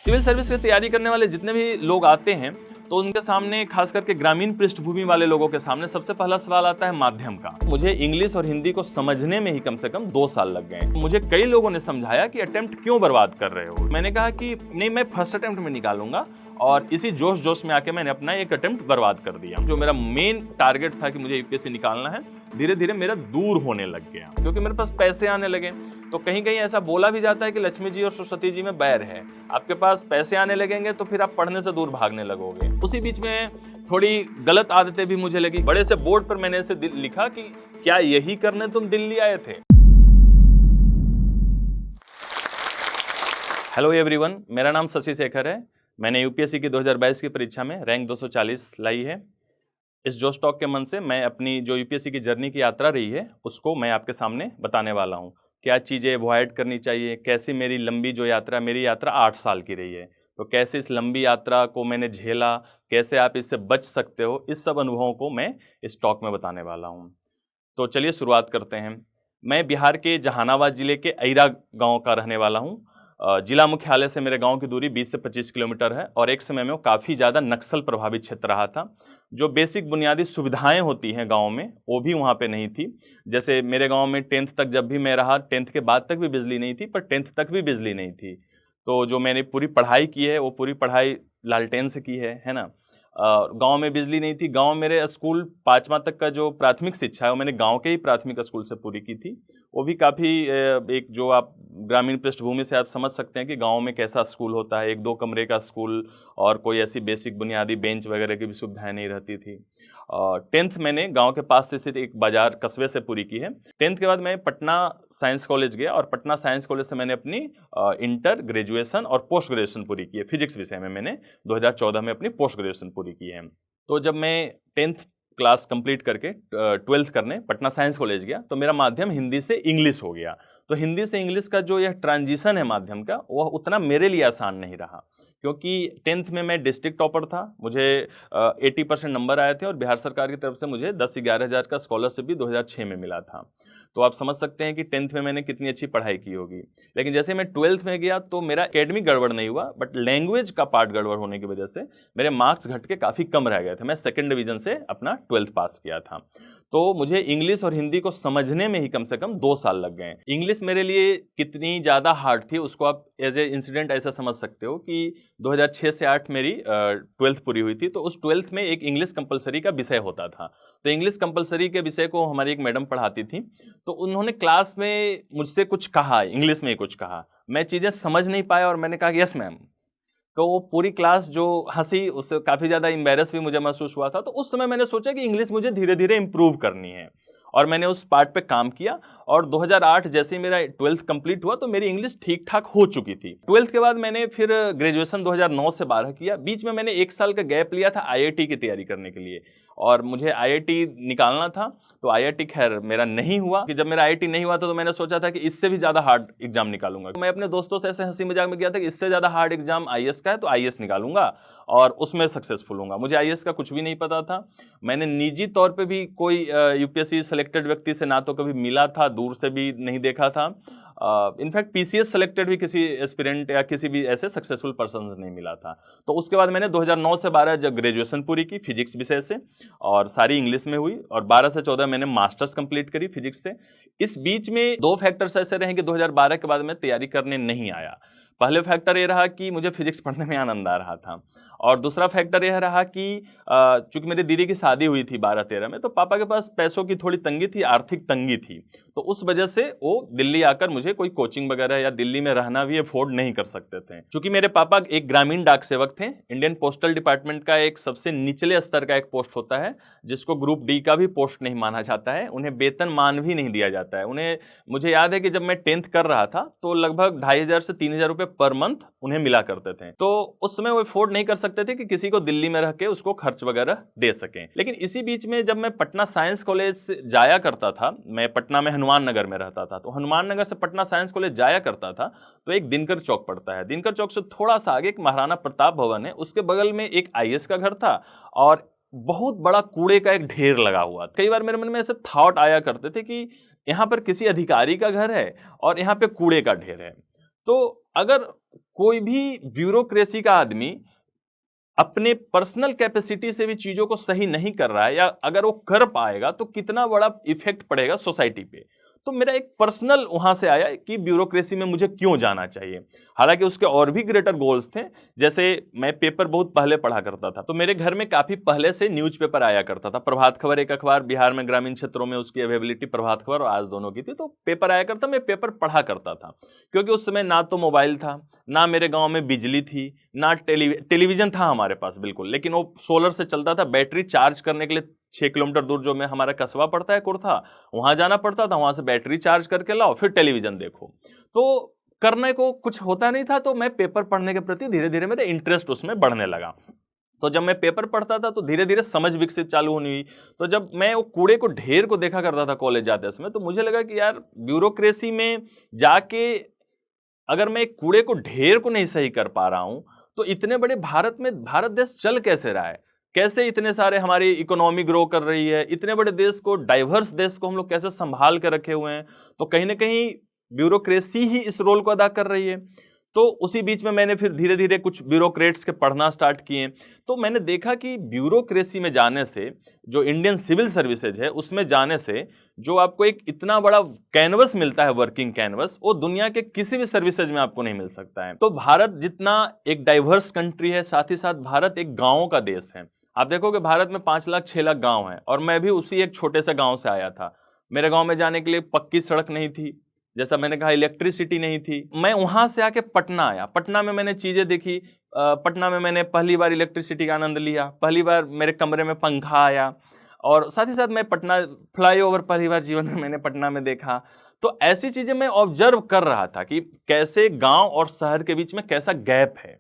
Civil service की तैयारी करने वाले जितने भी लोग आते हैं तो उनके सामने, खास करके ग्रामीण पृष्ठभूमि वाले लोगों के सामने, सबसे पहला सवाल आता है माध्यम का। मुझे इंग्लिश और हिंदी को समझने में ही कम से कम 2 साल लग गए। मुझे कई लोगों ने समझाया कि अटेम्प्ट क्यों बर्बाद कर रहे हो। मैंने कहा कि नहीं, मैं फर्स्ट अटेम्प्ट में निकालूंगा, और इसी जोश में आके मैंने अपना एक अटेम्प्ट बर्बाद कर दिया। जो मेरा मेन टारगेट था कि मुझे यूपीएससी निकालना है, धीरे धीरे मेरा दूर होने लग गया, क्योंकि मेरे पास पैसे आने लगे। तो कहीं कहीं ऐसा बोला भी जाता है कि लक्ष्मी जी और सरस्वती जी में बैर है। आपके पास पैसे आने लगेंगे तो फिर आप पढ़ने से दूर भागने लगोगे। उसी बीच में थोड़ी गलत आदतें भी मुझे लगी। बड़े से बोर्ड पर मैंने ऐसे लिखा कि क्या यही करने तुम दिल्ली आए थे। हेलो एवरीवन, मेरा नाम शशि शेखर है। मैंने यूपीएससी की 2022 की परीक्षा में रैंक 240 लाई है। इस जोश टॉक के मन से मैं अपनी जो यूपीएससी की जर्नी की यात्रा रही है उसको मैं आपके सामने बताने वाला हूँ। क्या चीज़ें अवॉइड करनी चाहिए, कैसी मेरी लंबी जो यात्रा, मेरी यात्रा 8 साल की रही है, तो कैसे इस लंबी यात्रा को मैंने झेला, कैसे आप इससे बच सकते हो, इस सब अनुभवों को मैं इस टॉक में बताने वाला हूँ। तो चलिए शुरुआत करते हैं। मैं बिहार के जहानाबाद जिले के अइरा गांव का रहने वाला हूं। जिला मुख्यालय से मेरे गांव की दूरी 20 से 25 किलोमीटर है, और एक समय में वो काफ़ी ज़्यादा नक्सल प्रभावित क्षेत्र रहा था। जो बेसिक बुनियादी सुविधाएं होती हैं गांव में, वो भी वहां पे नहीं थी। जैसे मेरे गांव में 10th तक जब भी मैं रहा, 10th के बाद तक भी बिजली नहीं थी, पर 10th तक भी बिजली नहीं थी। तो जो मैंने पूरी पढ़ाई की है वो पूरी पढ़ाई लालटेन से की है ना। गांव में बिजली नहीं थी। गांव मेरे स्कूल 5वां तक का जो प्राथमिक शिक्षा है वो मैंने गांव के ही प्राथमिक स्कूल से पूरी की थी। वो भी काफ़ी एक, जो आप ग्रामीण पृष्ठभूमि से आप समझ सकते हैं कि गांव में कैसा स्कूल होता है। 1-2 कमरे का स्कूल, और कोई ऐसी बेसिक बुनियादी बेंच वगैरह की भी सुविधाएं नहीं रहती थी। 10th मैंने गांव के पास स्थित एक बाजार कस्बे से पूरी की है। 10th के बाद मैं पटना साइंस कॉलेज गया, और पटना साइंस कॉलेज से मैंने अपनी इंटर, ग्रेजुएशन और पोस्ट ग्रेजुएशन पूरी की है। फिजिक्स विषय में मैंने 2014 में अपनी पोस्ट ग्रेजुएशन पूरी की है। तो जब मैं 10th क्लास कंप्लीट करके 12th करने पटना साइंस कॉलेज गया, तो मेरा माध्यम हिंदी से इंग्लिश हो गया। तो हिंदी से इंग्लिश का जो यह ट्रांजिशन है माध्यम का, वह उतना मेरे लिए आसान नहीं रहा, क्योंकि 10th में मैं डिस्ट्रिक्ट टॉपर था। मुझे 80% नंबर आए थे, और बिहार सरकार की तरफ से मुझे 10-11 हज़ार का स्कॉलरशिप भी 2006 में मिला था। तो आप समझ सकते हैं कि 10th में मैंने कितनी अच्छी पढ़ाई की होगी। लेकिन जैसे मैं 12th में गया तो मेरा एकेडमिक गड़बड़ नहीं हुआ, बट लैंग्वेज का पार्ट गड़बड़ होने की वजह से मेरे मार्क्स घट के काफ़ी कम रह गए थे। मैं 2nd डिवीजन से अपना 12th पास किया था। तो मुझे इंग्लिश और हिंदी को समझने में ही कम से कम 2 साल लग गए। इंग्लिश मेरे लिए कितनी ज़्यादा हार्ड थी उसको आप एज ए इंसिडेंट ऐसा समझ सकते हो कि 2006 से 8 मेरी 12th पूरी हुई थी। तो उस 12th में एक इंग्लिश कंपलसरी का विषय होता था। तो इंग्लिश कंपलसरी के विषय को हमारी एक मैडम पढ़ाती थी। तो उन्होंने क्लास में मुझसे कुछ कहा, इंग्लिश में ही कुछ कहा। मैं चीज़ें समझ नहीं पाया, और मैंने कहा यस मैम। तो वो पूरी क्लास जो हंसी, उससे काफ़ी ज़्यादा एम्बैरस भी मुझे महसूस हुआ था। तो उस समय मैंने सोचा कि इंग्लिश मुझे धीरे धीरे इम्प्रूव करनी है, और मैंने उस पार्ट पे काम किया। और 2008 जैसे ही मेरा 12th कंप्लीट हुआ तो मेरी इंग्लिश ठीक ठाक हो चुकी थी। 12th के बाद मैंने फिर ग्रेजुएशन 2009 से 12 किया। बीच में मैंने 1 साल का गैप लिया था आईआईटी की तैयारी करने के लिए, और मुझे आईआईटी निकालना था। तो आईआईटी खैर मेरा नहीं हुआ। कि जब मेरा आईआईटी नहीं हुआ था तो मैंने सोचा था कि इससे भी ज़्यादा हार्ड एग्जाम निकालूंगा। मैं अपने दोस्तों से ऐसे हंसी मजाक में गया था कि इससे ज़्यादा हार्ड एग्जाम आईएएस का है, तो आईएएस निकालूंगा और उसमें सक्सेसफुल होऊंगा। मुझे आईएएस का कुछ भी नहीं पता था। मैंने निजी तौर पे भी कोई यूपीएससी सेलेक्टेड व्यक्ति से ना तो कभी मिला था, दूर से भी नहीं देखा था। इनफैक्ट पीसीएस सेलेक्टेड भी किसी एस्पिरेंट या किसी भी ऐसे सक्सेसफुल पर्सन से नहीं मिला था। तो उसके बाद मैंने 2009 से 12 जब ग्रेजुएशन पूरी की फिजिक्स विषय से, और सारी इंग्लिश में हुई, और 12 से 14 मैंने मास्टर्स कंप्लीट करी फिजिक्स से। इस बीच में 2 फैक्टर्स ऐसे रहे कि 2012 के बाद मैं तैयारी करने नहीं आया। पहले फैक्टर ये रहा कि मुझे फिजिक्स पढ़ने में आनंद आ रहा था, और दूसरा फैक्टर यह रहा कि चूंकि मेरी दीदी की शादी हुई थी 12-13 में, तो पापा के पास पैसों की थोड़ी तंगी थी, आर्थिक तंगी थी। तो उस वजह से वो दिल्ली आकर मुझे कोई कोचिंग वगैरह या दिल्ली में रहना भी अफोर्ड नहीं कर सकते थे। चूंकि मेरे पापा एक ग्रामीण डाक सेवक थे, इंडियन पोस्टल डिपार्टमेंट का एक सबसे निचले स्तर का एक पोस्ट होता है, जिसको ग्रुप डी का भी पोस्ट नहीं माना जाता है। उन्हें वेतन मान भी नहीं दिया जाता है। उन्हें, मुझे याद है कि जब मैं 10th कर रहा था तो लगभग 2500 से 3000 रुपए पर मंथ उन्हें मिला करते थे। तो उस समय वो अफोर्ड नहीं कर सकते थे कि किसी को दिल्ली में रह के उसको खर्च वगैरह दे सकें। लेकिन इसी बीच में जब मैं पटना साइंस कॉलेज से जाया करता था, मैं पटना में हनुमान नगर में रहता था, तो हनुमान नगर से पटना साइंस कॉलेज जाया करता था, तो एक दिनकर चौक पड़ता है। दिनकर चौक से थोड़ा सा आगे एक महाराणा प्रताप भवन है, उसके बगल में एक आईएएस का घर था, और बहुत बड़ा कूड़े का एक ढेर लगा हुआ था। कई बार मेरे मन में ऐसे थॉट आया करते थे कि यहाँ पर किसी अधिकारी का घर है और यहाँ पे कूड़े का ढेर है। तो अगर कोई भी ब्यूरोक्रेसी का आदमी अपने पर्सनल कैपेसिटी से भी चीजों को सही नहीं कर रहा है, या अगर वो कर पाएगा तो कितना बड़ा इफेक्ट पड़ेगा सोसाइटी पे। तो मेरा एक पर्सनल वहां से आया कि ब्यूरोक्रेसी में मुझे क्यों जाना चाहिए। हालांकि उसके और भी ग्रेटर गोल्स थे, जैसे मैं पेपर बहुत पहले पढ़ा करता था, तो मेरे घर में काफी पहले से न्यूज़पेपर आया करता था। प्रभात खबर एक अखबार, बिहार में ग्रामीण क्षेत्रों में उसकी अवेलेबिलिटी प्रभात खबर और आज दोनों की थी, तो पेपर आया करता, मैं पेपर पढ़ा करता था। क्योंकि उस समय ना तो मोबाइल था, ना मेरे गांव में बिजली थी, ना टेलीविजन था हमारे पास बिल्कुल, लेकिन वो सोलर से चलता था। बैटरी चार्ज करने के लिए 6 किलोमीटर दूर जो में हमारा कस्बा पड़ता है कुर्था, वहां जाना पड़ता था, वहां से बैटरी चार्ज करके लाओ, फिर टेलीविजन देखो। तो करने को कुछ होता नहीं था, तो मैं पेपर पढ़ने के प्रति धीरे धीरे मेरा इंटरेस्ट उसमें बढ़ने लगा। तो जब मैं पेपर पढ़ता था तो धीरे धीरे समझ विकसित चालू होनी हुई। तो जब मैं वो कूड़े को ढेर को देखा करता था कॉलेज जाते समय, तो मुझे लगा कि यार ब्यूरोक्रेसी में जाके अगर मैं कूड़े को ढेर को नहीं सही कर पा रहा हूं, तो इतने बड़े भारत में भारत देश चल कैसे रहा है, कैसे इतने सारे हमारी इकोनॉमी ग्रो कर रही है, इतने बड़े देश को, डाइवर्स देश को हम लोग कैसे संभाल के रखे हुए हैं। तो कहीं ना कहीं ब्यूरोक्रेसी ही इस रोल को अदा कर रही है। तो उसी बीच में मैंने फिर धीरे धीरे कुछ ब्यूरोक्रेट्स के पढ़ना स्टार्ट किए। तो मैंने देखा कि ब्यूरोक्रेसी में जाने से, जो इंडियन सिविल सर्विसेज है उसमें जाने से, जो आपको एक इतना बड़ा कैनवस मिलता है, वर्किंग कैनवस, वो दुनिया के किसी भी सर्विसेज में आपको नहीं मिल सकता है। तो भारत जितना एक डाइवर्स कंट्री है, साथ ही साथ भारत एक गांवों का देश है। आप देखोगे भारत में 5 लाख 6 लाख गांव हैं, और मैं भी उसी एक छोटे से गांव से आया था। मेरे गांव में जाने के लिए पक्की सड़क नहीं थी, जैसा मैंने कहा इलेक्ट्रिसिटी नहीं थी। मैं वहां से आके पटना आया, पटना में मैंने चीजें देखी। पटना में मैंने पहली बार इलेक्ट्रिसिटी का आनंद लिया, पहली बार मेरे कमरे में पंखा आया, और साथ ही साथ मैं पटना फ्लाईओवर पहली बार जीवन में मैंने पटना में देखा। तो ऐसी चीजें मैं ऑब्जर्व कर रहा था कि कैसे गांव और शहर के बीच में कैसा गैप है,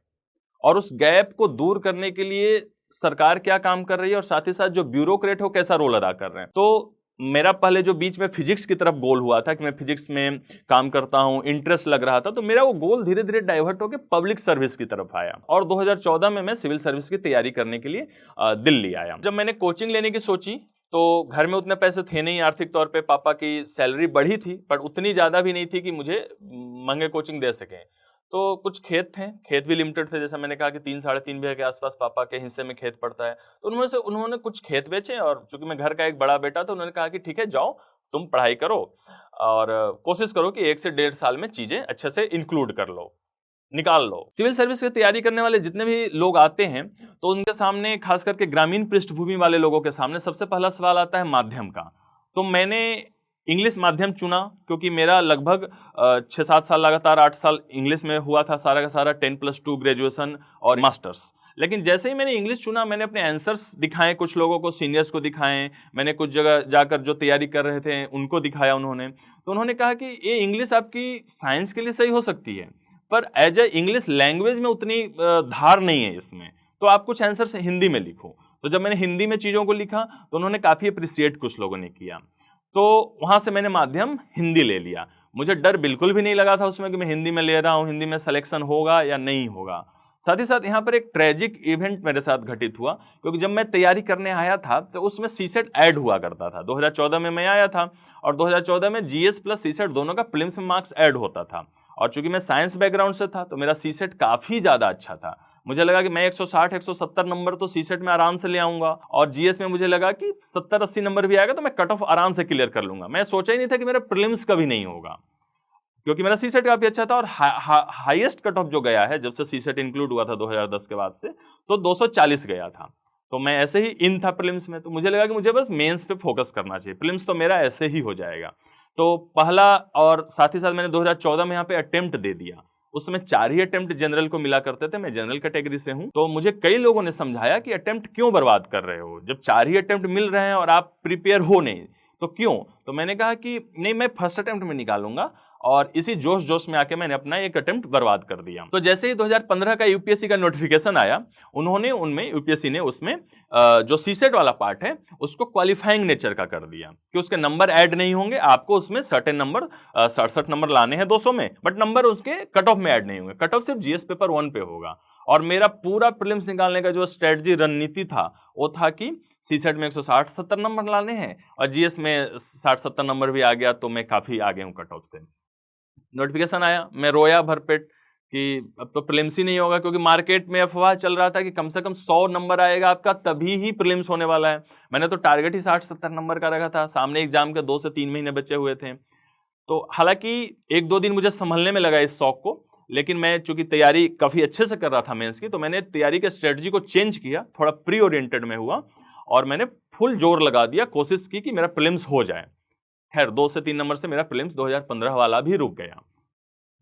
और उस गैप को दूर करने के लिए सरकार क्या काम कर रही है, और साथ ही साथ जो ब्यूरोक्रेट हो कैसा रोल अदा कर रहे हैं। तो मेरा पहले जो बीच में फिजिक्स की तरफ गोल हुआ था कि मैं फिजिक्स में काम करता हूं, इंटरेस्ट लग रहा था, तो मेरा वो गोल धीरे धीरे डाइवर्ट होकर पब्लिक सर्विस की तरफ आया, और 2014 में मैं सिविल सर्विस की तैयारी करने के लिए दिल्ली आया। जब मैंने कोचिंग लेने की सोची, तो घर में उतने पैसे थे नहीं, आर्थिक तौर पे पापा की सैलरी बढ़ी थी पर उतनी ज्यादा भी नहीं थी कि मुझे महंगे कोचिंग दे सके। तो कुछ खेत थे, खेत भी लिमिटेड थे, जैसा मैंने कहा कि 3 साढ़े 3 बीघे के आसपास पापा के हिस्से में खेत पड़ता है। तो उन्होंने कुछ खेत बेचे, और चूंकि मैं घर का एक बड़ा बेटा था, उन्होंने कहा कि ठीक है जाओ तुम पढ़ाई करो, और कोशिश करो कि 1 से 1.5 साल में चीजें अच्छे से इंक्लूड कर लो, निकाल लो। सिविल सर्विस की तैयारी करने वाले जितने भी लोग आते हैं, तो उनके सामने, खास करके ग्रामीण पृष्ठभूमि वाले लोगों के सामने, सबसे पहला सवाल आता है माध्यम का। तो मैंने इंग्लिश माध्यम चुना, क्योंकि मेरा लगभग 6-7 साल लगातार 8 साल इंग्लिश में हुआ था, सारा का सारा 10+2 ग्रेजुएशन और मास्टर्स। लेकिन जैसे ही मैंने इंग्लिश चुना, मैंने अपने आंसर्स दिखाए कुछ लोगों को, सीनियर्स को दिखाए, मैंने कुछ जगह जाकर जो तैयारी कर रहे थे उनको दिखाया उन्होंने। तो उन्होंने कहा कि ये इंग्लिश आपकी साइंस के लिए सही हो सकती है, पर एज ए इंग्लिश लैंग्वेज में उतनी धार नहीं है इसमें, तो आप कुछ आंसर हिंदी में लिखो। तो जब मैंने हिंदी में चीज़ों को लिखा तो उन्होंने काफ़ी अप्रिशिएट कुछ लोगों ने किया। तो वहां से मैंने माध्यम हिंदी ले लिया। मुझे डर बिल्कुल भी नहीं लगा था उसमें कि मैं हिंदी में ले रहा हूं, हिंदी में सिलेक्शन होगा या नहीं होगा। साथ ही साथ यहाँ पर एक ट्रेजिक इवेंट मेरे साथ घटित हुआ, क्योंकि जब मैं तैयारी करने आया था तो उसमें सीसेट ऐड हुआ करता था। 2014 में मैं आया था, और 2014 में जीएस प्लस सीसेट दोनों का प्रीलिम्स में मार्क्स ऐड होता था। और चूंकि मैं साइंस बैकग्राउंड से था, तो मेरा सीसेट काफी ज्यादा अच्छा था। मुझे लगा कि मैं 160-170 नंबर तो सीसेट में आराम से ले आऊंगा, और जीएस में मुझे लगा कि 70-80 नंबर भी आएगा तो मैं कट ऑफ आराम से क्लियर कर लूंगा। मैं सोचा ही नहीं था कि मेरा प्रीलिम्स कभी नहीं होगा, क्योंकि मेरा सीसेट काफी अच्छा था। और हाईएस्ट कट ऑफ जो गया है जब से सीसेट इंक्लूड हुआ था 2010 के बाद से, तो 240 गया था। तो मैं ऐसे ही इन था प्रीलिम्स में, तो मुझे लगा कि मुझे बस मेंस पे फोकस करना चाहिए, प्रीलिम्स तो मेरा ऐसे ही हो जाएगा। तो पहला, और साथ ही साथ मैंने 2014 में यहाँ पे अटेम्प्ट दे दिया। उसमें 4 ही अटेम्प्ट जनरल को मिला करते थे, मैं जनरल कैटेगरी से हूं। तो मुझे कई लोगों ने समझाया कि अटेम्प्ट क्यों बर्बाद कर रहे हो, जब 4 ही अटेम्प्ट मिल रहे हैं और आप प्रिपेयर हो नहीं, तो क्यों। तो मैंने कहा कि नहीं, मैं फर्स्ट अटेम्प्ट में निकालूंगा, और इसी जोश जोश में आके मैंने अपना एक अटेम्प्ट बर्बाद कर दिया। तो जैसे ही 2015 का यूपीएससी का नोटिफिकेशन आया, उन्होंने उनमें यूपीएससी ने उसमें जो सीसेट वाला पार्ट है उसको क्वालिफाइंग नेचर का कर दिया, कि उसके नंबर ऐड नहीं होंगे, आपको उसमें सर्टेन नंबर 67 नंबर लाने हैं 200 में, बट नंबर उसके कट ऑफ में ऐड नहीं होंगे, कट ऑफ सिर्फ जीएस पेपर 1 पे होगा। और मेरा पूरा प्रीलिम्स निकालने का जो स्ट्रेटजी रणनीति था वो था कि सीसेट में 160-70 नंबर लाने हैं, और जीएस में 60-70 नंबर भी आ गया तो मैं काफी आगे हूं कट ऑफ से। नोटिफिकेशन आया, मैं रोया भरपेट कि अब तो प्रीलिम्स ही नहीं होगा, क्योंकि मार्केट में अफवाह चल रहा था कि कम से कम 100 नंबर आएगा आपका तभी ही प्रीलिम्स होने वाला है। मैंने तो टारगेट ही 60-70 नंबर का रखा था, सामने एग्जाम के 2 से 3 महीने बचे हुए थे। तो हालांकि 1-2 दिन मुझे संभलने में लगा इस शौक को, लेकिन मैं चूंकि तैयारी काफ़ी अच्छे से कर रहा था मेंस की, तो मैंने तैयारी के स्ट्रेटजी को चेंज किया, थोड़ा प्री ओरिएंटेड में हुआ और मैंने फुल जोर लगा दिया, कोशिश की कि मेरा प्रीलिम्स हो जाए। खैर 2 से 3 नंबर से मेरा प्रीलिम्स 2015 वाला भी रुक गया।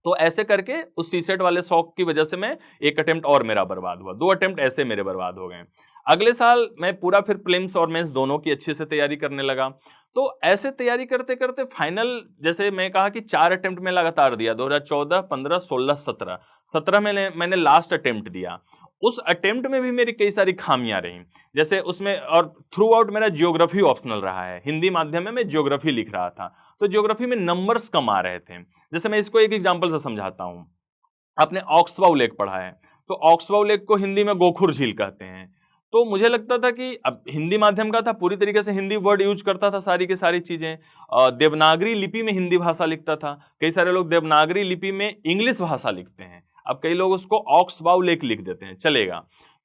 तो ऐसे करके उस सीसेट वाले शौक की वजह से मैं एक अटेम्प्ट और मेरा बर्बाद हुआ, 2 अटेम्प्ट ऐसे मेरे बर्बाद हो गए। अगले साल मैं पूरा फिर प्रीलिम्स और मेंस दोनों की अच्छे से तैयारी करने लगा। तो ऐसे तैयारी करते करते फाइनल, जैसे मैं कहा कि 4 अटेम्प्ट में लगातार दिया, 2014, 15, 16, 17। 17 में मैंने लास्ट अटेम्प्ट दिया। उस अटेम्प्ट में भी मेरी कई सारी खामियां रहीं, जैसे उसमें, और थ्रू आउट मेरा जियोग्राफी ऑप्शनल रहा है, हिंदी माध्यम में मैं जियोग्राफी लिख रहा था, तो जियोग्राफी में नंबर्स कम आ रहे थे। जैसे मैं इसको एक एग्जांपल से समझाता हूं। आपने ऑक्सबाउ लेक पढ़ा है, तो ऑक्सबाउ लेक को हिंदी में गोखुर झील कहते हैं। तो मुझे लगता था कि अब हिंदी माध्यम का था, पूरी तरीके से हिंदी वर्ड यूज करता था, सारी की सारी चीजें। देवनागरी लिपि में हिंदी भाषा लिखता था। कई सारे लोग देवनागरी लिपि में इंग्लिश भाषा लिखते हैं, अब कई लोग उसको ऑक्सबाउ लेक लिख देते हैं, चलेगा।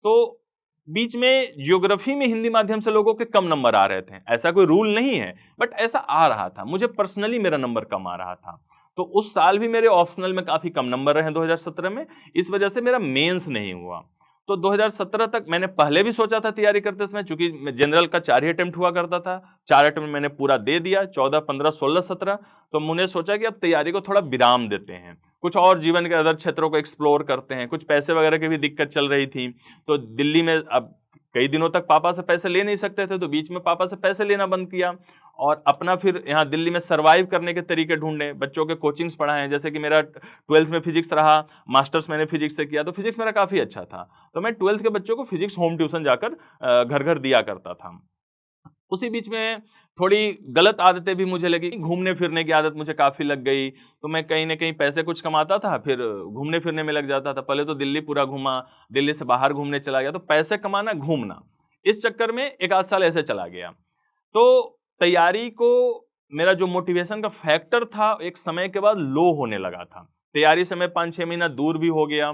तो बीच में जियोग्राफी में हिंदी माध्यम से लोगों के कम नंबर आ रहे थे, ऐसा कोई रूल नहीं है, बट ऐसा आ रहा था, मुझे पर्सनली मेरा नंबर कम आ रहा था। तो उस साल भी मेरे ऑप्शनल में काफी कम नंबर रहे 2017 में, इस वजह से मेरा मेंस नहीं हुआ। तो 2017 तक मैंने पहले भी सोचा था तैयारी करते समय, चूंकि जनरल का 4 ही अटेम्प्ट हुआ करता था, 4 अटेम्प्ट मैंने पूरा दे दिया, 14, 15, 16, 17। तो मैंने सोचा कि अब तैयारी को थोड़ा विराम देते हैं, कुछ और जीवन के अदर क्षेत्रों को एक्सप्लोर करते हैं। कुछ पैसे वगैरह की भी दिक्कत चल रही थी, तो दिल्ली में अब कई दिनों तक पापा से पैसे ले नहीं सकते थे, तो बीच में पापा से पैसे लेना बंद किया और अपना फिर यहाँ दिल्ली में सरवाइव करने के तरीके ढूंढे। बच्चों के कोचिंग्स पढ़ाए, जैसे कि मेरा 12th में फिजिक्स रहा, मास्टर्स मैंने फिजिक्स से किया, तो फिजिक्स मेरा काफ़ी अच्छा था, तो मैं 12th के बच्चों को फिजिक्स होम ट्यूशन जाकर घर घर दिया करता था। उसी बीच में थोड़ी गलत आदतें भी मुझे लगी, घूमने फिरने की आदत मुझे काफ़ी लग गई, तो मैं कहीं ना कहीं पैसे कुछ कमाता था, फिर घूमने फिरने में लग जाता था। पहले तो दिल्ली पूरा घूमा, दिल्ली से बाहर घूमने चला गया, तो पैसे कमाना, घूमना, इस चक्कर में 1-8 साल ऐसे चला गया। तो तैयारी को, मेरा जो मोटिवेशन का फैक्टर था एक समय के बाद लो होने लगा था, तैयारी से मैं 5-6 महीना दूर भी हो गया।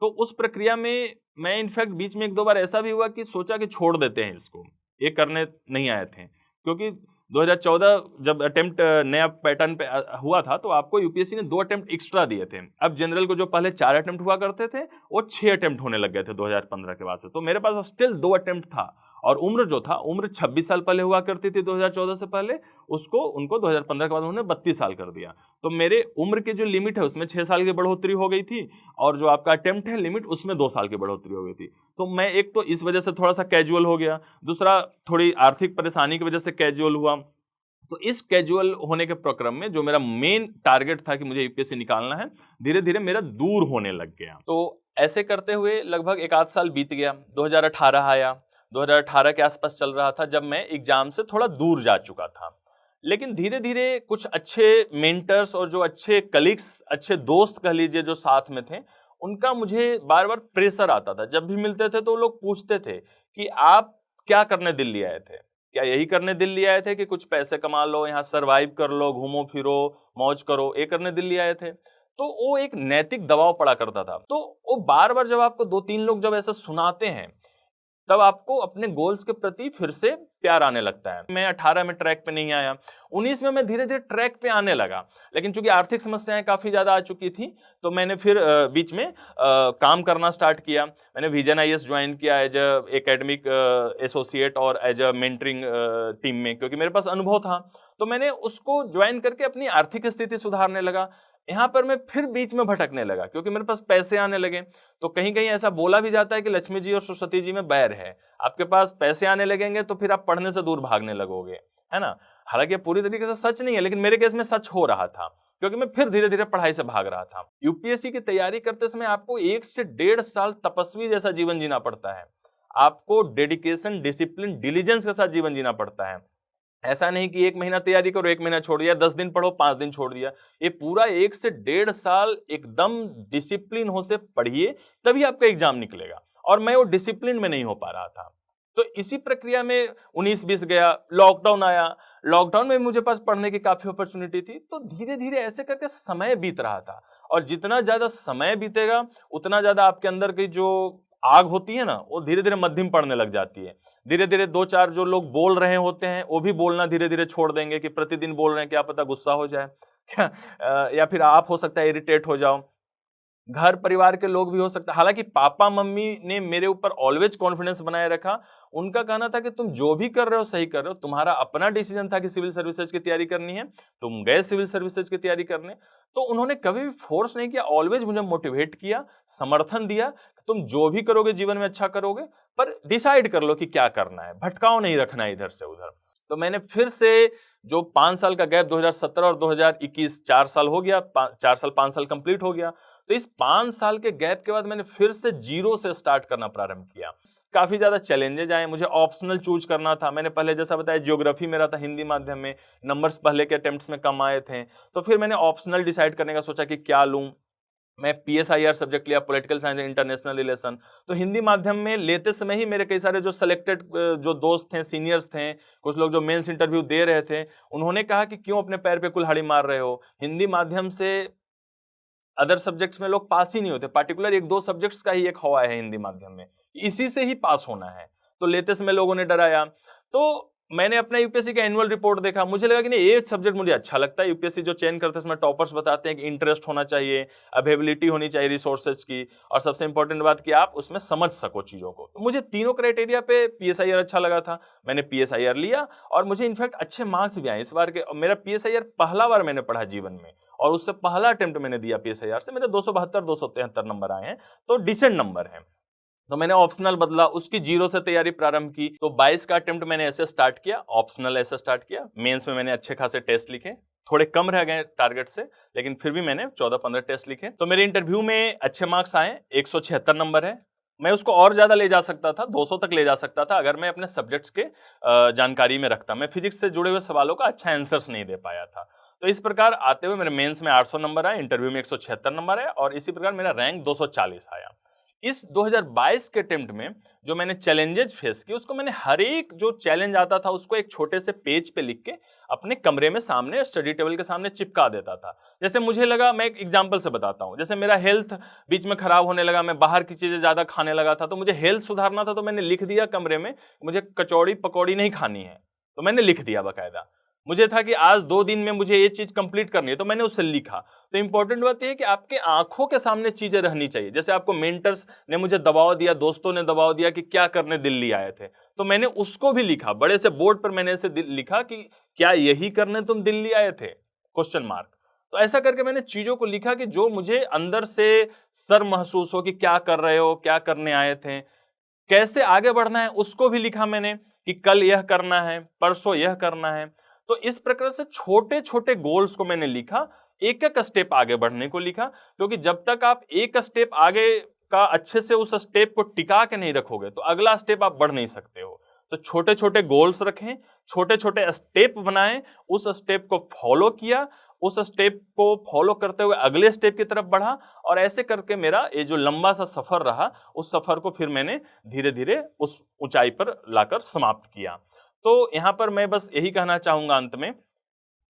तो उस प्रक्रिया में मैं इनफैक्ट बीच में 1-2 बार ऐसा भी हुआ कि सोचा कि छोड़ देते हैं इसको, ये करने नहीं आए थे, क्योंकि 2014 जब अटेम्प्ट नया पैटर्न पे हुआ था, तो आपको यूपीएससी ने 2 अटेम्प्ट एक्स्ट्रा दिए थे। अब जनरल को जो पहले 4 अटेम्प्ट हुआ करते थे, वो 6 अटेम्प्ट होने लग गए थे 2015 के बाद से। तो मेरे पास स्टिल 2 अटेम्प्ट था, और उम्र जो था, उम्र 26 साल पहले हुआ करती थी 2014 से पहले, उनको 2015 के बाद उन्होंने 32 साल कर दिया। तो मेरे उम्र की जो लिमिट है उसमें 6 साल की बढ़ोतरी हो गई थी, और जो आपका अटेम्प्ट है लिमिट, उसमें 2 साल की बढ़ोतरी हो गई थी। तो मैं एक तो इस वजह से थोड़ा सा कैजुअल हो गया, दूसरा थोड़ी आर्थिक परेशानी की वजह से कैजुअल हुआ। तो इस कैजुअल होने के प्रक्रम में जो मेरा मेन टारगेट था कि मुझे यूपीएससी निकालना है, धीरे धीरे मेरा दूर होने लग गया। तो ऐसे करते हुए लगभग 1-8 साल बीत गया, 2018 आया। 2018 के आसपास चल रहा था जब मैं एग्जाम से थोड़ा दूर जा चुका था, लेकिन धीरे धीरे कुछ अच्छे मेंटर्स और जो अच्छे कलीग्स, अच्छे दोस्त कह लीजिए, जो साथ में थे, उनका मुझे बार बार प्रेशर आता था। जब भी मिलते थे तो लोग पूछते थे कि आप क्या करने दिल्ली आए थे, क्या यही करने दिल्ली आए थे कि कुछ पैसे कमा लो, यहाँ सरवाइव कर लो, घूमो फिरो, मौज करो, ये करने दिल्ली आए थे। तो वो एक नैतिक दबाव पड़ा करता था। तो वो बार बार जब आपको 2-3 लोग जब ऐसा सुनाते हैं, तब आपको अपने गोल्स के प्रति फिर से प्यार आने लगता है। मैं 18 में ट्रैक पे नहीं आया, 19 में मैं धीरे धीरे ट्रैक पे आने लगा, लेकिन चूंकि आर्थिक समस्याएं काफी ज्यादा आ चुकी थी, तो मैंने फिर बीच में काम करना स्टार्ट किया। मैंने विजन आईएएस ज्वाइन किया एज अ एकेडमिक एसोसिएट और एज अ मेंटरिंग टीम में, क्योंकि मेरे पास अनुभव था। तो मैंने उसको ज्वाइन करके अपनी आर्थिक स्थिति सुधारने लगा। यहाँ पर मैं फिर बीच में भटकने लगा, क्योंकि मेरे पास पैसे आने लगे। तो कहीं कहीं ऐसा बोला भी जाता है कि लक्ष्मी जी और सरस्वती जी में बैर है, आपके पास पैसे आने लगेंगे तो फिर आप पढ़ने से दूर भागने लगोगे, है ना। हालांकि पूरी तरीके से सच नहीं है, लेकिन मेरे केस में सच हो रहा था, क्योंकि मैं फिर धीरे धीरे पढ़ाई से भाग रहा था। यूपीएससी की तैयारी करते समय आपको 1 से 1.5 साल तपस्वी जैसा जीवन जीना पड़ता है। आपको डेडिकेशन, डिसिप्लिन, डिलीजेंस के साथ जीवन जीना पड़ता है। ऐसा नहीं कि 1 महीना तैयारी करो, 1 महीना छोड़ दिया, 10 दिन पढ़ो, 5 दिन छोड़ दिया। ये पूरा 1 से 1.5 साल एकदम डिसिप्लिन हो से पढ़िए, तभी आपका एग्जाम निकलेगा। और मैं वो डिसिप्लिन में नहीं हो पा रहा था। तो इसी प्रक्रिया में 19-20 गया, लॉकडाउन आया, लॉकडाउन में मुझे पास पढ़ने की काफी अपॉर्चुनिटी थी। तो धीरे धीरे ऐसे करके समय बीत रहा था, और जितना ज्यादा समय बीतेगा उतना ज्यादा आपके अंदर की जो आग होती है ना, वो धीरे धीरे मध्यम पड़ने लग जाती है। धीरे धीरे दो चार जो लोग बोल रहे होते हैं वो भी बोलना धीरे धीरे छोड़ देंगे कि प्रतिदिन बोल रहे हैं, क्या पता गुस्सा हो जाए क्या, या फिर आप हो सकता है इरिटेट हो जाओ। घर परिवार के लोग भी हो सकता है। हालांकि पापा मम्मी ने मेरे ऊपर ऑलवेज कॉन्फिडेंस बनाए रखा। उनका कहना था कि तुम जो भी कर रहे हो सही कर रहे हो, तुम्हारा अपना डिसीजन था कि सिविल सर्विसेज की तैयारी करनी है, तुम गए सिविल सर्विसेज की तैयारी करने। तो उन्होंने कभी भी फोर्स नहीं किया, ऑलवेज मुझे मोटिवेट किया, समर्थन दिया कि तुम जो भी करोगे जीवन में अच्छा करोगे, पर डिसाइड कर लो कि क्या करना है, भटकाव नहीं रखना है इधर से उधर। तो मैंने फिर से जो 5 साल का गैप 2017 और 2021, 4 साल हो गया, 4 साल 5 साल कंप्लीट हो गया। तो इस 5 साल के गैप के बाद मैंने फिर से जीरो से स्टार्ट करना प्रारंभ किया। काफी ज्यादा चैलेंजेज आए, मुझे ऑप्शनल चूज करना था। मैंने पहले जैसा बताया ज्योग्राफी मेरा था हिंदी माध्यम में, नंबर्स पहले के अटेम्प्ट्स में कम आए थे। तो फिर मैंने ऑप्शनल डिसाइड करने का सोचा कि क्या लूं। मैं PSIR सब्जेक्ट लिया, political science and international relation. तो हिंदी माध्यम में लेते समय ही मेरे कई सारे जो सिलेक्टेड जो दोस्त थे, सीनियर्स थे, कुछ लोग जो मेंस इंटरव्यू दे रहे थे, उन्होंने कहा कि क्यों अपने पैर पे कुल्हाड़ी मार रहे हो, हिंदी माध्यम से अदर सब्जेक्ट्स में लोग पास ही नहीं होते, पार्टिकुलर एक दो सब्जेक्ट्स का ही एक हवा है हिंदी माध्यम में, इसी से ही पास होना है। तो लेते समय लोगों ने डराया। तो मैंने अपना यूपीएससी का एनुअल रिपोर्ट देखा, मुझे लगा कि नहीं ये सब्जेक्ट मुझे अच्छा लगता है। यूपीएससी जो चयन करते हैं उसमें टॉपर्स बताते हैं कि इंटरेस्ट होना चाहिए, अवेलेबिलिटी होनी चाहिए रिसोर्सेज की, और सबसे इंपॉर्टेंट बात कि आप उसमें समझ सको चीजों को। तो मुझे तीनों क्राइटेरिया पे PSIR अच्छा लगा था। मैंने PSIR लिया और मुझे इनफैक्ट अच्छे मार्क्स भी आए इस बार के। मेरा PSIR पहला बार मैंने पढ़ा जीवन में, और उससे पहला अटेम्प्ट मैंने दिया PSIR से, मेरे 272 273 नंबर आए हैं, तो डिसेंट नंबर हैं। तो मैंने ऑप्शनल बदला, उसकी जीरो से तैयारी प्रारंभ की। तो 22 का अटेम्प्ट मैंने ऐसे स्टार्ट किया, ऑप्शनल ऐसे स्टार्ट किया। मेंस में मैंने अच्छे खासे टेस्ट लिखे, थोड़े कम रह गए टारगेट से, लेकिन फिर भी मैंने 14-15 टेस्ट लिखे। तो मेरे इंटरव्यू में अच्छे मार्क्स आए, 176 नंबर है। मैं उसको और ज्यादा ले जा सकता था, 200 तक ले जा सकता था, अगर मैं अपने सब्जेक्ट्स के जानकारी में रखता। मैं फिजिक्स से जुड़े हुए सवालों का अच्छा आंसर्स नहीं दे पाया था। तो इस प्रकार आते हुए मेरे मेंस में 800 नंबर आए, इंटरव्यू में 176 नंबर आए, और इसी प्रकार मेरा रैंक 240 आया। इस 2022 के अटेम्प्ट में जो मैंने चैलेंजेस फेस किए, उसको मैंने हर एक जो चैलेंज आता था उसको एक छोटे से पेज पे लिख के अपने कमरे में सामने स्टडी टेबल के सामने चिपका देता था। जैसे मुझे लगा, मैं एक एग्जांपल से बताता हूं, जैसे मेरा हेल्थ बीच में खराब होने लगा, मैं बाहर की चीजें ज्यादा खाने लगा था, तो मुझे हेल्थ सुधारना था, तो मैंने लिख दिया कमरे में मुझे कचौड़ी पकौड़ी नहीं खानी है, तो मैंने लिख दिया बकायदा। मुझे था कि आज 2 दिन में मुझे ये चीज कंप्लीट करनी है, तो मैंने उससे लिखा। तो इंपॉर्टेंट बात यह है कि आपके आंखों के सामने चीजें रहनी चाहिए। जैसे आपको मेंटर्स ने मुझे दबाव दिया, दोस्तों ने दबाव दिया कि क्या करने दिल्ली आए थे, तो मैंने उसको भी लिखा, बड़े से बोर्ड पर मैंने ऐसे लिखा कि क्या यही करने तुम दिल्ली आए थे, क्वेश्चन मार्क। तो ऐसा करके मैंने चीजों को लिखा कि जो मुझे अंदर से सर महसूस हो कि क्या कर रहे हो, क्या करने आए थे, कैसे आगे बढ़ना है, उसको भी लिखा मैंने कि कल यह करना है, परसों यह करना है। तो इस प्रकार से छोटे छोटे गोल्स को मैंने लिखा, एक एक स्टेप आगे बढ़ने को लिखा, क्योंकि जब तक आप एक स्टेप आगे का अच्छे से उस स्टेप को टिका के नहीं रखोगे तो अगला स्टेप आप बढ़ नहीं सकते हो। तो छोटे छोटे गोल्स रखें, छोटे छोटे स्टेप बनाएं, उस स्टेप को फॉलो किया, उस स्टेप को फॉलो करते हुए अगले स्टेप की तरफ बढ़ा, और ऐसे करके मेरा ये जो लंबा सा सफर रहा, उस सफर को फिर मैंने धीरे धीरे उस ऊंचाई पर लाकर समाप्त किया। तो यहां पर मैं बस यही कहना चाहूंगा अंत में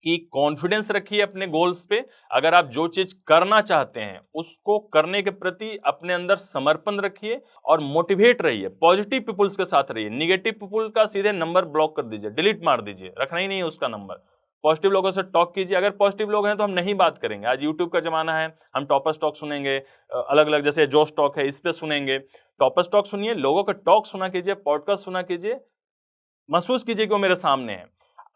कि कॉन्फिडेंस रखिए अपने गोल्स पे। अगर आप जो चीज करना चाहते हैं उसको करने के प्रति अपने अंदर समर्पण रखिए, और मोटिवेट रहिए, पॉजिटिव पीपुल्स के साथ रहिए। निगेटिव पीपुल का सीधे नंबर ब्लॉक कर दीजिए, डिलीट मार दीजिए, रखना ही नहीं है उसका नंबर। पॉजिटिव लोगों से टॉक कीजिए। अगर पॉजिटिव लोग हैं तो हम नहीं बात करेंगे। आज यूट्यूब का जमाना है, हम टॉपर्स टॉक सुनेंगे, अलग अलग जैसे जोश टॉक है, इस पे सुनेंगे। टॉपर्स टॉक सुनिए, लोगों का टॉक सुना कीजिए, पॉडकास्ट सुना कीजिए, महसूस कीजिए कि वो मेरे सामने है।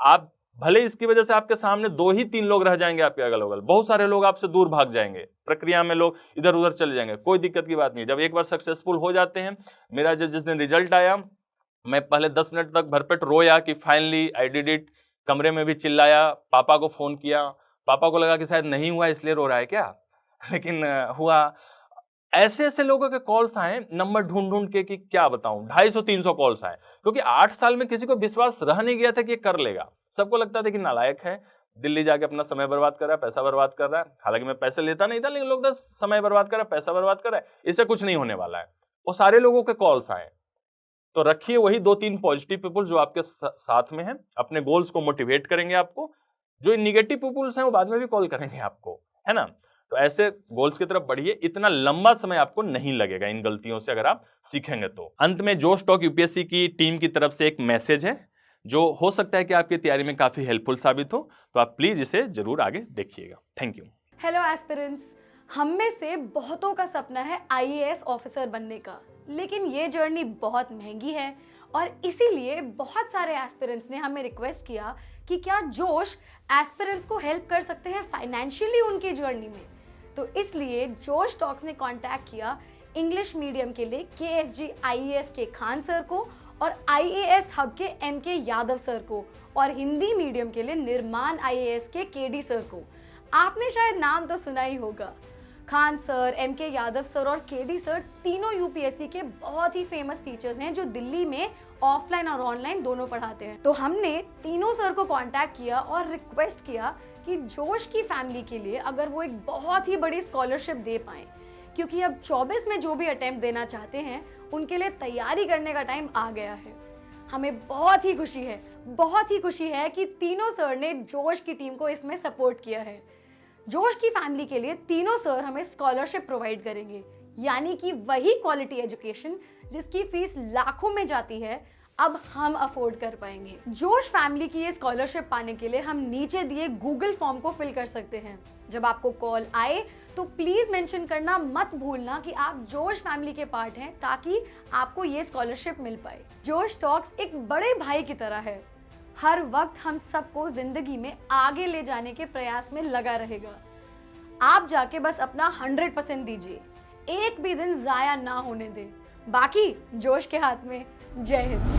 आप भले इसकी वजह से आपके सामने 2 ही 3 लोग रह जाएंगे आपके अगल बगल, बहुत सारे लोग आपसे दूर भाग जाएंगे, प्रक्रिया में लोग इधर उधर चले जाएंगे, कोई दिक्कत की बात नहीं। जब एक बार सक्सेसफुल हो जाते हैं, मेरा जब जिस दिन रिजल्ट आया, मैं पहले 10 मिनट तक भरपेट रोया कि फाइनली आई डिड इट। कमरे में भी चिल्लाया, पापा को फोन किया, पापा को लगा कि शायद नहीं हुआ इसलिए रो रहा है क्या, लेकिन हुआ। ऐसे ऐसे लोगों के कॉल्स आए नंबर ढूंढ ढूंढ के कि क्या बताऊं, 250-300 कॉल्स आए, क्योंकि 8 साल में किसी को विश्वास रह नहीं गया था कि ये कर लेगा। सबको लगता था कि नालायक है, दिल्ली जाके अपना समय बर्बाद कर रहा है, पैसा बर्बाद कर रहा है। हालांकि मैं पैसे लेता नहीं था, लेकिन लोग समय बर्बाद कर रहा है, पैसा बर्बाद कर रहा है, इससे कुछ नहीं होने वाला है। वो सारे लोगों के कॉल्स आए। तो रखिए वही 2-3 पॉजिटिव पीपल जो आपके साथ में हैं, अपने गोल्स को मोटिवेट करेंगे आपको। जो निगेटिव पीपल्स हैं वो बाद में भी कॉल करेंगे आपको, है ना? तो ऐसे गोल्स की तरफ बढ़िए, इतना लंबा समय आपको नहीं लगेगा इन गलतियों से अगर आप सीखेंगे तो। अंत में जोश टॉक यूपीएससी की टीम की तरफ से एक मैसेज है जो हो सकता है कि आपकी तैयारी में काफी हेल्पफुल साबित हो, तो आप प्लीज इसे जरूर आगे देखिएगा। Thank you. हेलो एस्पिरेंट्स, हम में से बहुतों का सपना है आईएएस ऑफिसर बनने का, लेकिन ये जर्नी बहुत महंगी है और इसीलिए बहुत सारे एस्पिरेंट्स ने हमें रिक्वेस्ट किया कि क्या जोश एस्पिरेंट्स को हेल्प कर सकते हैं फाइनेंशियली उनकी जर्नी में। तो इसलिए जोश टॉक्स ने कांटेक्ट किया इंग्लिश मीडियम के लिए केएसजी आईएएस के खान सर को और आईएएस हब के एमके यादव सर को और हिंदी मीडियम के लिए निर्माण आईएएस के केडी सर को। आपने शायद नाम तो सुना ही होगा। Khan sir, M K Yadav sir और केडी सर तीनों यूपीएससी के बहुत ही फेमस टीचर्स हैं जो दिल्ली में ऑफलाइन और ऑनलाइन दोनों पढ़ाते हैं। तो हमने तीनों सर को कांटेक्ट किया और रिक्वेस्ट किया कि जोश की फैमिली के लिए अगर वो एक बहुत ही बड़ी स्कॉलरशिप दे पाएं, क्योंकि अब 24 में जो भी अटेम्प्ट देना चाहते हैं उनके लिए तैयारी करने का टाइम आ गया है। हमें बहुत ही खुशी है कि तीनों सर ने जोश की टीम को इसमें सपोर्ट किया है। जोश की फैमिली के लिए तीनों सर हमें स्कॉलरशिप प्रोवाइड करेंगे, यानी कि वही क्वालिटी एजुकेशन जिसकी फीस लाखों में जाती है अब हम अफोर्ड कर पाएंगे। जोश फैमिली की ये स्कॉलरशिप पाने के लिए हम नीचे दिए गूगल फॉर्म को फिल कर सकते हैं। जब आपको कॉल आए तो प्लीज मेंशन करना मत भूलना कि आप जोश फैमिली के पार्ट हैं, ताकि आपको ये स्कॉलरशिप मिल पाए। जोश टॉक्स एक बड़े भाई की तरह है, हर वक्त हम सबको जिंदगी में आगे ले जाने के प्रयास में लगा रहेगा। आप जाके बस अपना 100% दीजिए, एक भी दिन जाया ना होने दे। बाकी जोश के हाथ में। जय हिंद।